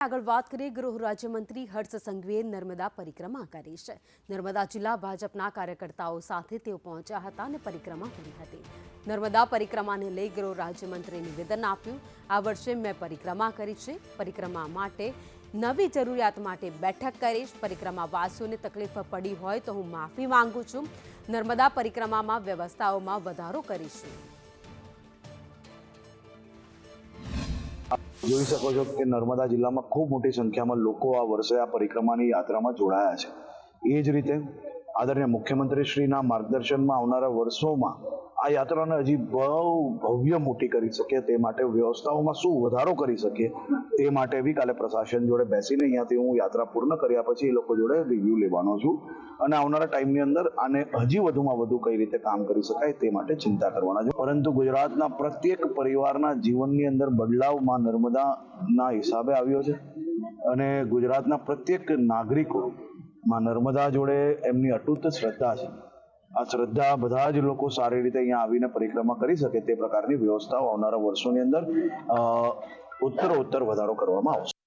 આગળ વાત કરીએ, ગૃહ રાજ્યમંત્રી હર્ષ સંઘવીએ નર્મદા પરિક્રમા કરી છે। નર્મદા જિલ્લા ભાજપના કાર્યકર્તાઓ સાથે તેઓ પહોંચ્યા હતા અને પરિક્રમા કરી હતી। નર્મદા પરિક્રમાને લઈ ગૃહ રાજ્યમંત્રીએ નિવેદન આપ્યું। આ વર્ષે મેં પરિક્રમા કરી છે। પરિક્રમા માટે નવી જરૂરિયાત માટે બેઠક કરીશ। પરિક્રમાવાસીઓને તકલીફ પડી હોય તો હું માફી માંગુ છું। નર્મદા પરિક્રમામાં વ્યવસ્થાઓમાં વધારો કરીશું। જોઈ શકો છો કે નર્મદા જિલ્લામાં ખૂબ મોટી સંખ્યામાં લોકો આ વર્ષે આ પરિક્રમાની યાત્રામાં જોડાયા છે। એ જ રીતે આદરણીય મુખ્યમંત્રી શ્રીના માર્ગદર્શનમાં આવનારા વર્ષોમાં આ યાત્રાને હજી ભવ્ય મોટી કરી શકીએ તે માટે વ્યવસ્થાઓમાં શું વધારો કરી શકીએ તે માટે બી કાલે પ્રશાસન જોડે બેસીને અહીંયાથી હું યાત્રા પૂર્ણ કર્યા પછી એ લોકો જોડે રિવ્યૂ લેવાનો છું અને આવનારા ટાઈમની અંદર આને હજી વધુમાં વધુ કઈ રીતે કામ કરી શકાય તે માટે ચિંતા કરવાના છે। પરંતુ ગુજરાતના પ્રત્યેક પરિવારના જીવનની અંદર બદલાવમાં નર્મદાના હિસાબે આવ્યો છે અને ગુજરાતના પ્રત્યેક નાગરિકોમાં નર્મદા જોડે એમની અતૂટ શ્રદ્ધા છે। આ શ્રદ્ધા બધા જ લોકો સારી રીતે અહીંયા આવીને પરિક્રમા કરી શકે તે પ્રકારની વ્યવસ્થાઓ આવનારા વર્ષોની અંદર ઉત્તરોત્તર વધારો કરવામાં આવશે।